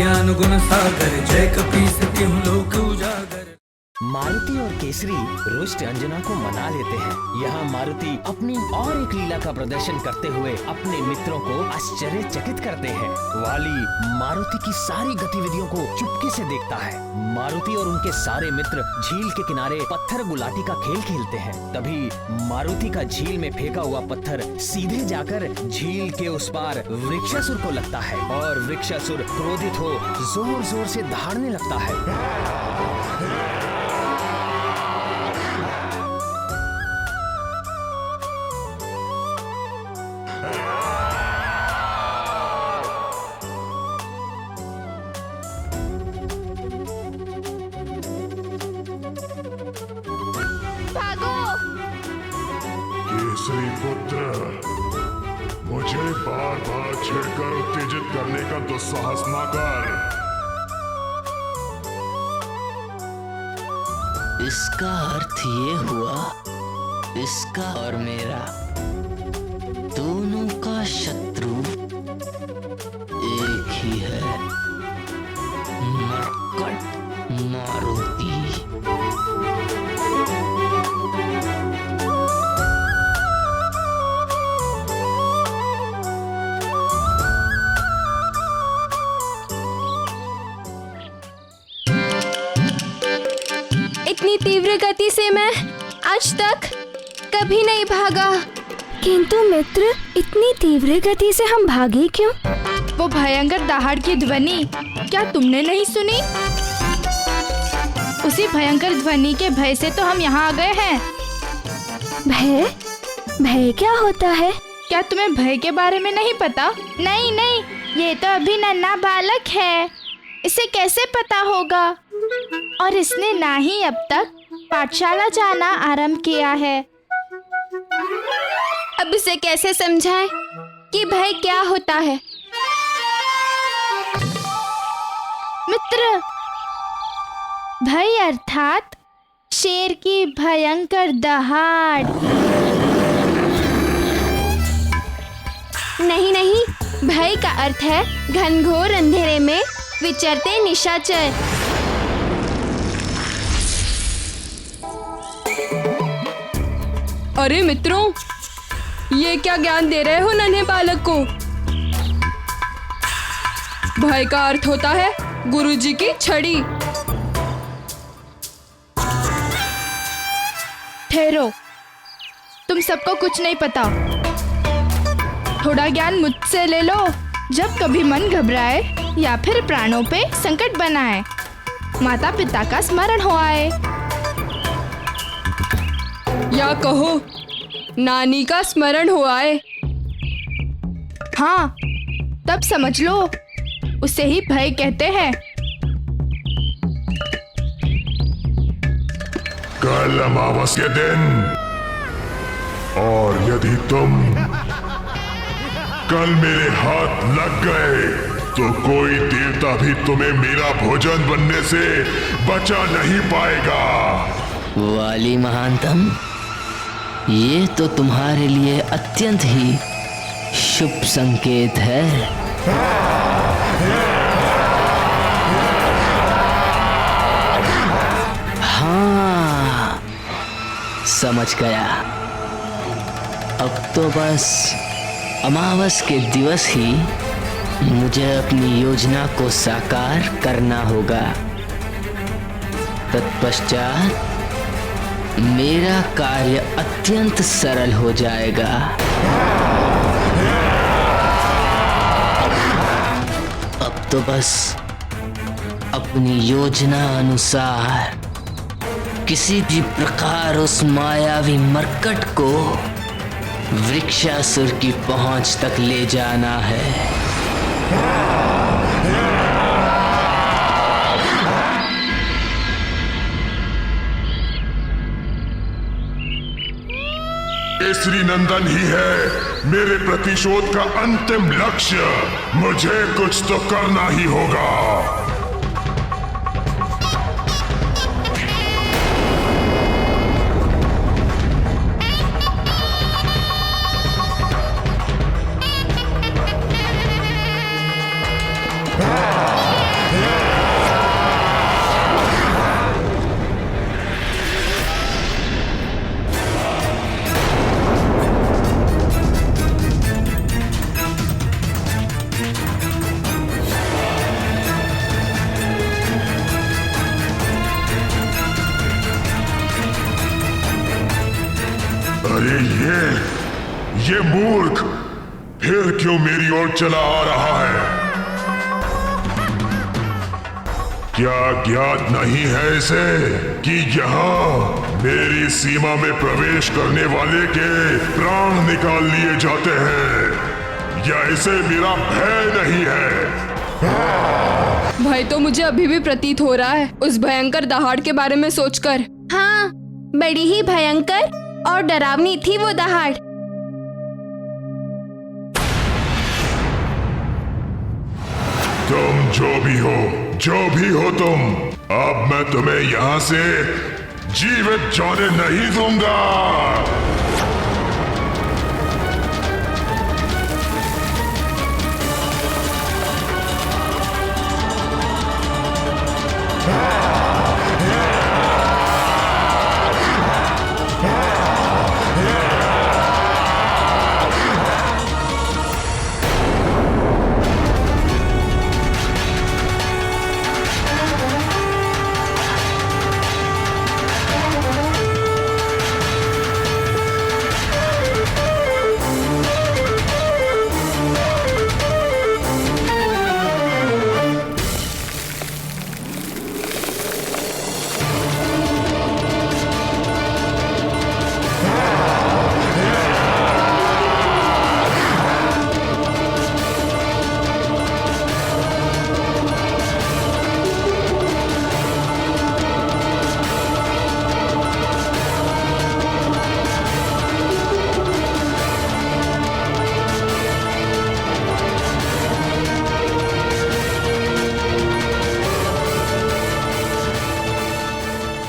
ज्ञान गुण सागर, जय कपीस तिहुँ लोक उजागर। मारुति और केसरी रुष्ट अंजना को मना लेते हैं। यहाँ मारुति अपनी और एक लीला का प्रदर्शन करते हुए अपने मित्रों को आश्चर्यचकित करते हैं। वाली मारुति की सारी गतिविधियों को चुपके से देखता है। मारुति और उनके सारे मित्र झील के किनारे पत्थर गुलाटी का खेल खेलते हैं। तभी मारुति का झील में फेंका हुआ पत्थर सीधे जाकर झील के उस पार वृक्षासुर को लगता है और वृक्षासुर क्रोधित हो जोर जोर से दहाड़ने लगता है। केसरी पुत्र, मुझे बार बार छेड़कर उत्तेजित करने का दुस्साहस न कर। इसका अर्थ ये हुआ, इसका और मेरा दोनों का शत्रु एक ही है, मरकट मारुति। इतनी तीव्र गति से मैं आज तक कभी नहीं भागा। किंतु मित्र, इतनी तीव्र गति से हम भागे क्यों? वो भयंकर दहाड़ की ध्वनि क्या तुमने नहीं सुनी? उसी भयंकर ध्वनि के भय से तो हम यहाँ आ गए हैं। भय? भय क्या होता है? क्या तुम्हें भय के बारे में नहीं पता? नहीं नहीं, ये तो अभी नन्हा बालक है, इसे कैसे पता होगा? और इसने ना ही अब तक पाठशाला जाना आरंभ किया है। अब इसे कैसे समझाएं कि भय क्या होता है? मित्र, भय अर्थात शेर की भयंकर दहाड़। नहीं नहीं, भय का अर्थ है घनघोर अंधेरे में विचरते निशाचर। अरे मित्रों, ये क्या ज्ञान दे रहे हो नन्हे बालक को? भय का अर्थ होता है गुरुजी की छड़ी। ठहरो, तुम सबको कुछ नहीं पता। थोड़ा ज्ञान मुझसे ले लो। जब कभी मन घबराए या फिर प्राणों पे संकट बनाए, माता पिता का स्मरण हो आए, या कहो नानी का स्मरण हो आए, हाँ तब समझ लो, उसे ही भय कहते हैं। कल अमावस के दिन, और यदि तुम कल मेरे हाथ लग गए तो कोई देवता भी तुम्हें मेरा भोजन बनने से बचा नहीं पाएगा। वाली महानतम, ये तो तुम्हारे लिए अत्यंत ही शुभ संकेत है। हाँ, समझ गया। अब तो बस अमावस के दिवस ही मुझे अपनी योजना को साकार करना होगा। तत्पश्चात मेरा कार्य अत्यंत सरल हो जाएगा। अब तो बस अपनी योजना अनुसार किसी भी प्रकार उस मायावी मरकट को वृक्षासुर की पहुंच तक ले जाना है। केसरी नंदन ही है मेरे प्रतिशोध का अंतिम लक्ष्य। मुझे कुछ तो करना ही होगा। ये मूर्ख फिर क्यों मेरी ओर चला आ रहा है? क्या ज्ञात नहीं है इसे कि यहाँ मेरी सीमा में प्रवेश करने वाले के प्राण निकाल लिए जाते हैं? या इसे मेरा भय नहीं है? भय तो मुझे अभी भी प्रतीत हो रहा है उस भयंकर दहाड़ के बारे में सोचकर। हाँ, बड़ी ही भयंकर और डरावनी थी वो दहाड़। तुम जो भी हो तुम, अब मैं तुम्हें यहाँ से जीवित जाने नहीं दूंगा।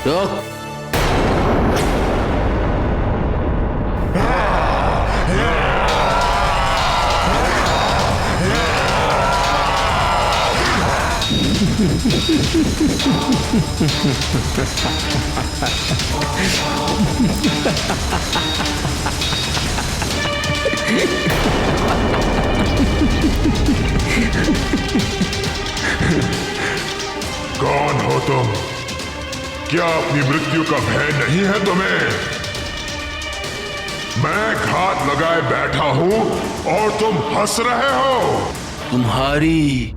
रोक। कौन हो तुम? क्या अपनी मृत्यु का भय नहीं है तुम्हें? मैं घात लगाए बैठा हूं और तुम हंस रहे हो। तुम्हारी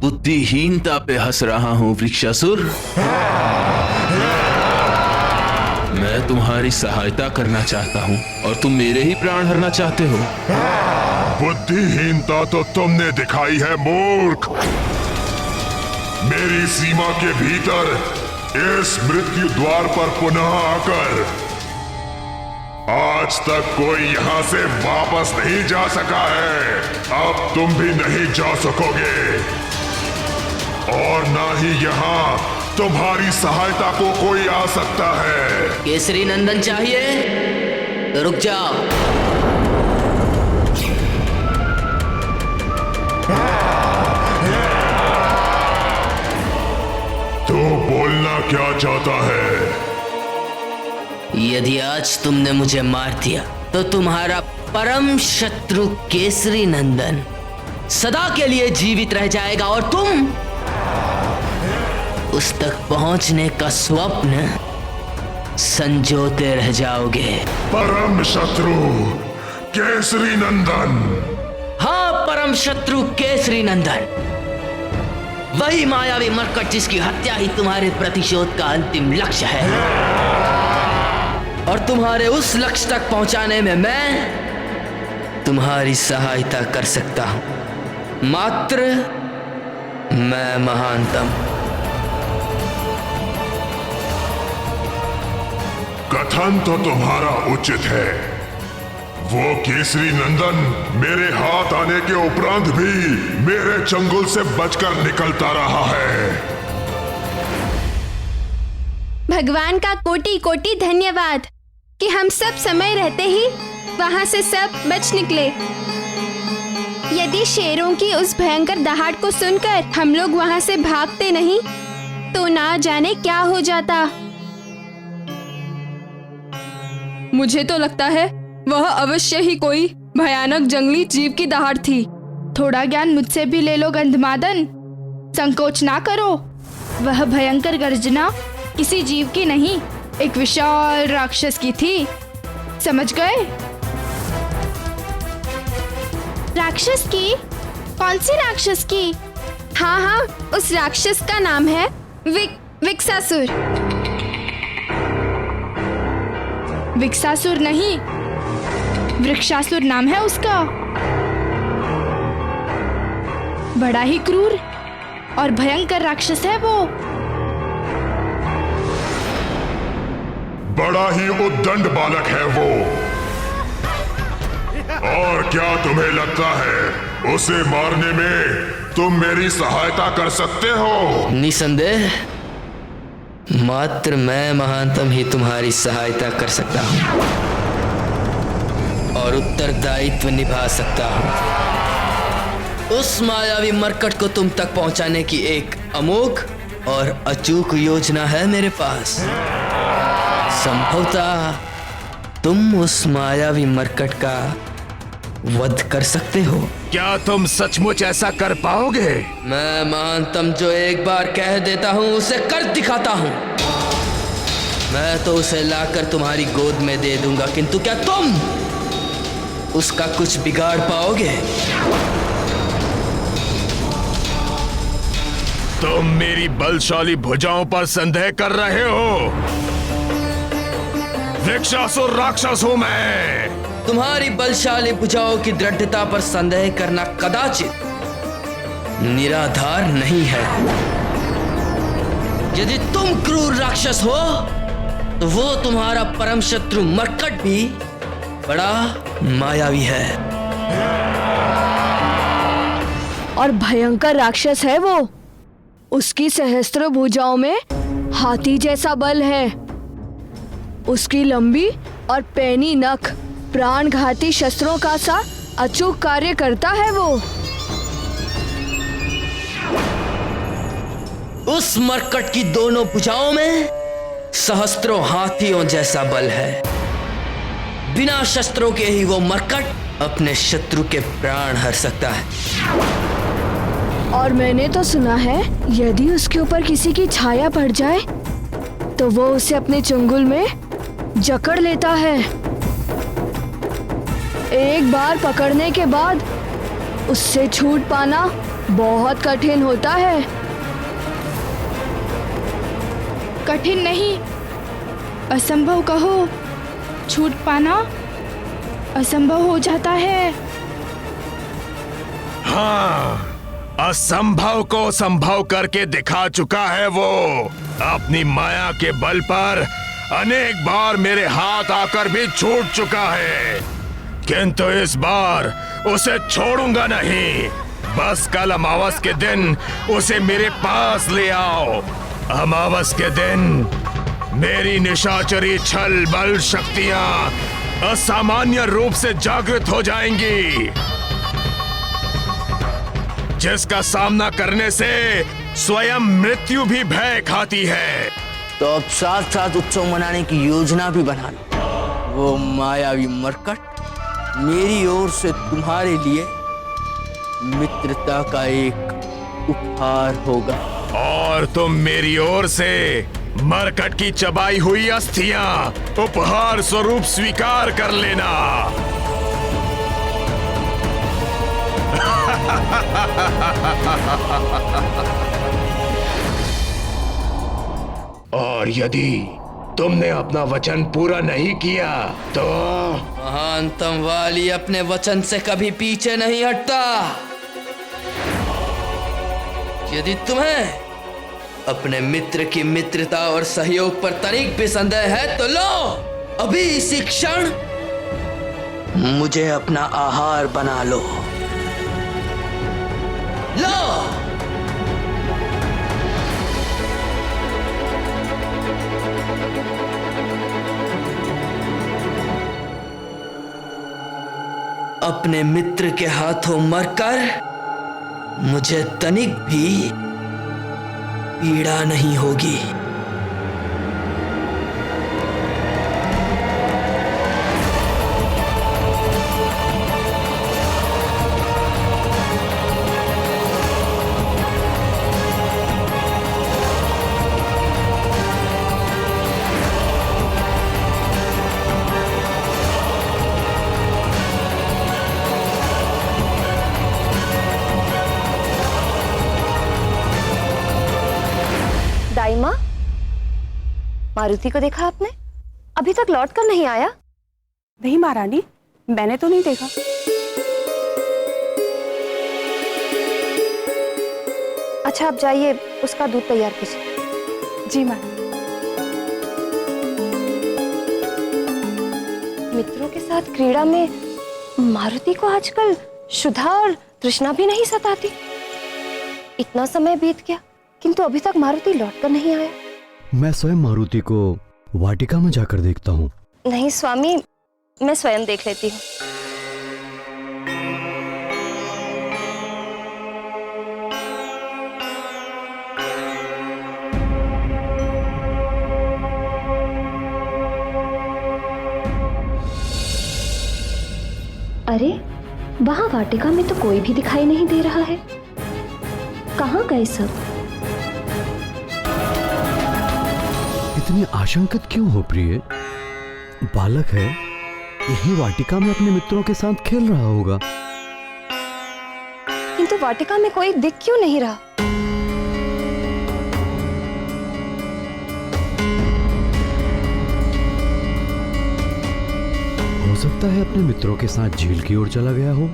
बुद्धिहीनता पे हंस रहा हूं वृक्षासुर। मैं तुम्हारी सहायता करना चाहता हूं और तुम मेरे ही प्राण हरना चाहते हो। बुद्धिहीनता तो तुमने दिखाई है मूर्ख। मेरी सीमा के भीतर इस मृत्यु द्वार पर पुनः आकर आज तक कोई यहां से वापस नहीं जा सका है। अब तुम भी नहीं जा सकोगे और ना ही यहां तुम्हारी सहायता को कोई आ सकता है। केसरी नंदन चाहिए तो रुक जाओ। तो बोलना क्या चाहता है? यदि आज तुमने मुझे मार दिया तो तुम्हारा परम शत्रु केसरी नंदन सदा के लिए जीवित रह जाएगा और तुम उस तक पहुंचने का स्वप्न संजोते रह जाओगे। परम शत्रु केसरी नंदन। हाँ, परम शत्रु केसरी नंदन, वही मायावी मरकट जिसकी हत्या ही तुम्हारे प्रतिशोध का अंतिम लक्ष्य है। और तुम्हारे उस लक्ष्य तक पहुंचाने में मैं तुम्हारी सहायता कर सकता हूं। मात्र मैं महानतम। कथन तो तुम्हारा उचित है। वो केसरी नंदन मेरे हाथ आने के उपरांत भी मेरे चंगुल से बचकर निकलता रहा है। भगवान का कोटि कोटि धन्यवाद कि हम सब समय रहते ही वहां से सब बच निकले। यदि शेरों की उस भयंकर दहाड़ को सुनकर हम लोग वहां से भागते नहीं तो ना जाने क्या हो जाता। मुझे तो लगता है वह अवश्य ही कोई भयानक जंगली जीव की दहाड़ थी। थोड़ा ज्ञान मुझसे भी ले लो गंधमादन, संकोच ना करो। वह भयंकर गर्जना किसी जीव की नहीं, एक विशाल राक्षस की थी। समझ गए? राक्षस की? कौन सी राक्षस की? हाँ हाँ, उस राक्षस का नाम है विक्सासुर। विक्सासुर नहीं, वृक्षासुर नाम है उसका। बड़ा ही क्रूर और भयंकर राक्षस है वो। बड़ा ही उद्दंड बालक है वो। और क्या तुम्हें लगता है उसे मारने में तुम मेरी सहायता कर सकते हो? निसंदेह मात्र मैं महानतम ही तुम्हारी सहायता कर सकता हूं और उत्तरदायित्व निभा सकता हूं। उस मायावी मरकट को तुम तक पहुंचाने की एक अमोघ और अचूक योजना है मेरे पास। संभवतः तुम उस मायावी मरकट का वध कर सकते हो। क्या तुम सचमुच ऐसा कर पाओगे? मैं महानतम जो एक बार कह देता हूं उसे कर दिखाता हूं। मैं तो उसे लाकर तुम्हारी गोद में दे दूंगा, किंतु क्या तुम उसका कुछ बिगाड़ पाओगे? तुम मेरी बलशाली भुजाओं पर संदेह कर रहे हो? वृक्षासुर राक्षस हूं मैं। तुम्हारी बलशाली भुजाओं की दृढ़ता पर संदेह करना कदाचित निराधार नहीं है। यदि तुम क्रूर राक्षस हो तो वो तुम्हारा परम शत्रु मरकट भी बड़ा मायावी है और भयंकर राक्षस है वो। उसकी सहस्त्र भुजाओं में हाथी जैसा बल है। उसकी लंबी और पैनी नख प्राणघाती शस्त्रों का सा अचूक कार्य करता है वो। उस मरकट की दोनों भुजाओं में सहस्त्रों हाथियों जैसा बल है। बिना शस्त्रों के ही वो मरकट अपने शत्रु के प्राण हर सकता है। और मैंने तो सुना है यदि उसके ऊपर किसी की छाया पड़ जाए तो वो उसे अपने चंगुल में जकड़ लेता है। एक बार पकड़ने के बाद उससे छूट पाना बहुत कठिन होता है। कठिन नहीं, असंभव कहो। छूट पाना असंभव हो जाता है। हाँ, असंभव को संभव करके दिखा चुका है वो। अपनी माया के बल पर अनेक बार मेरे हाथ आकर भी छूट चुका है, किंतु इस बार उसे छोड़ूंगा नहीं। बस कल अमावस के दिन उसे मेरे पास ले आओ। अमावस के दिन मेरी निशाचरी छल बल शक्तियां असामान्य रूप से जागृत हो जाएंगी, जिसका सामना करने से स्वयं मृत्यु भी भय खाती है। तो अब साथ साथ उत्सव मनाने की योजना भी बना लो। वो मायावी मरकट मेरी ओर से तुम्हारे लिए मित्रता का एक उपहार होगा। और तुम मेरी ओर से मरकट की चबाई हुई अस्थियां उपहार स्वरूप स्वीकार कर लेना। और यदि तुमने अपना वचन पूरा नहीं किया तो महानतम वाली अपने वचन से कभी पीछे नहीं हटता। यदि तुम्हें अपने मित्र की मित्रता और सहयोग पर तनिक भी संदेह है तो लो, अभी इसी क्षण मुझे अपना आहार बना लो। लो, अपने मित्र के हाथों मरकर मुझे तनिक भी पीड़ा नहीं होगी। आई माँ, मारुति को देखा आपने? अभी तक लौट कर नहीं आया। नहीं महारानी, मैंने तो नहीं देखा। अच्छा आप जाइए, उसका दूध तैयार कीजिए। जी माँ। मित्रों के साथ क्रीड़ा में मारुति को आजकल शुद्धा और तृष्णा भी नहीं सताती। इतना समय बीत गया किंतु अभी तक मारुति लौट कर नहीं आया। मैं स्वयं मारुति को वाटिका में जाकर देखता हूँ। नहीं स्वामी, मैं स्वयं देख लेती हूँ। अरे वहां वाटिका में तो कोई भी दिखाई नहीं दे रहा है। कहाँ गए सब? इतनी आशंकित क्यों हो प्रिय? बालक है, यही वाटिका में अपने मित्रों के साथ खेल रहा होगा। किंतु वाटिका में कोई दिख क्यों नहीं रहा? हो सकता है अपने मित्रों के साथ झील की ओर चला गया हो।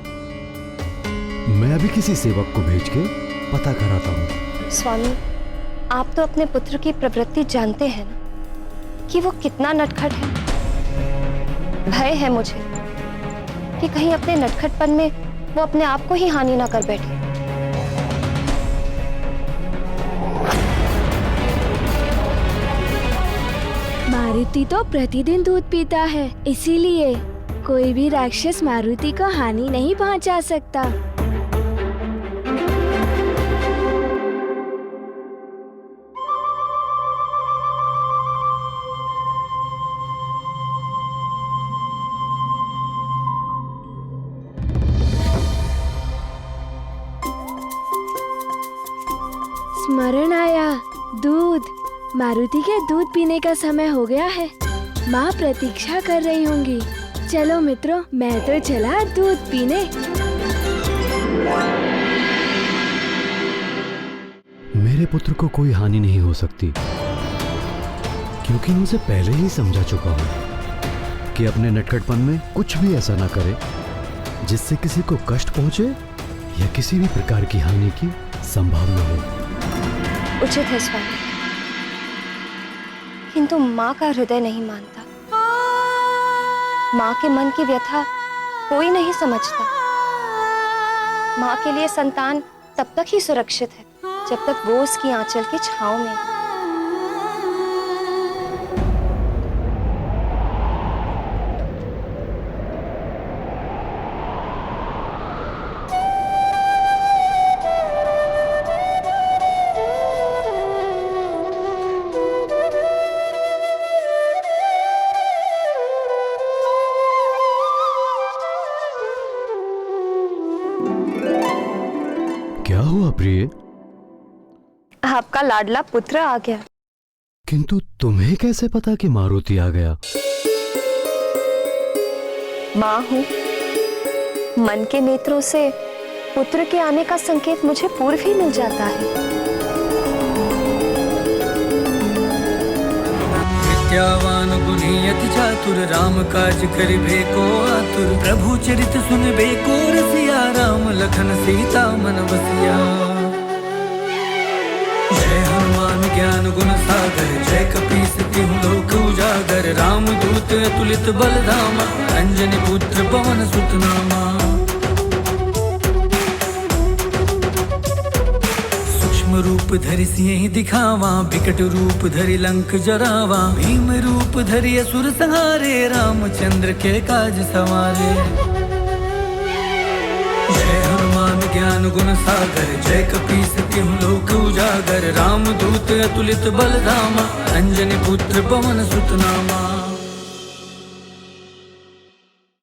मैं अभी किसी सेवक को भेज के पता कराता हूँ। स्वामी, आप तो अपने पुत्र की प्रवृत्ति जानते हैं ना, कि वो कितना नटखट है। भय है मुझे कि कहीं अपने नटखटपन में वो अपने आप को ही हानि ना कर बैठे। मारुति तो प्रतिदिन दूध पीता है, इसीलिए कोई भी राक्षस मारुति को हानि नहीं पहुंचा सकता। स्मरण आया, दूध। मारुति के दूध पीने का समय हो गया है। माँ प्रतीक्षा कर रही होंगी। चलो मित्रों, मैं तो चला दूध पीने। मेरे पुत्र को कोई हानि नहीं हो सकती, क्योंकि मैं उसे पहले ही समझा चुका हूँ कि अपने नटखटपन में कुछ भी ऐसा ना करे जिससे किसी को कष्ट पहुंचे या किसी भी प्रकार की हानि की संभावना हो। उचित है स्वामी, किंतु माँ का हृदय नहीं मानता। माँ के मन की व्यथा कोई नहीं समझता। माँ के लिए संतान तब तक ही सुरक्षित है जब तक वो उसकी आंचल की छांव में है। क्या हुआ प्रिय? आपका लाडला पुत्र आ गया। किंतु तुम्हें कैसे पता कि मारुति आ गया? माँ हूँ, मन के नेत्रों से पुत्र के आने का संकेत मुझे पूर्व ही मिल जाता है। विद्यावान गुणी अति चातुर, राम काज करिबे को आतुर। प्रभु चरित सुनबे को रसिया, राम लखन सीता मन बसिया। जय हनुमान ज्ञान गुण सागर, जय कपीस तिहुँ लोक उजागर। राम दूत अतुलित बल धामा, अंजनी पुत्र पवन सुत नामा। सूक्ष्म रूप धरि सिंह दिखावा, विकट रूप धरि लंक जरावा। भीम रूप धरि असुर संहारे, रामचंद्र के काज सवारे। जय हनुमान ज्ञान गुण सागर, जय कपीस तिहुँ लोक उजागर। राम दूत अतुलित बल धामा, अंजनी पुत्र पवन सुत नामा।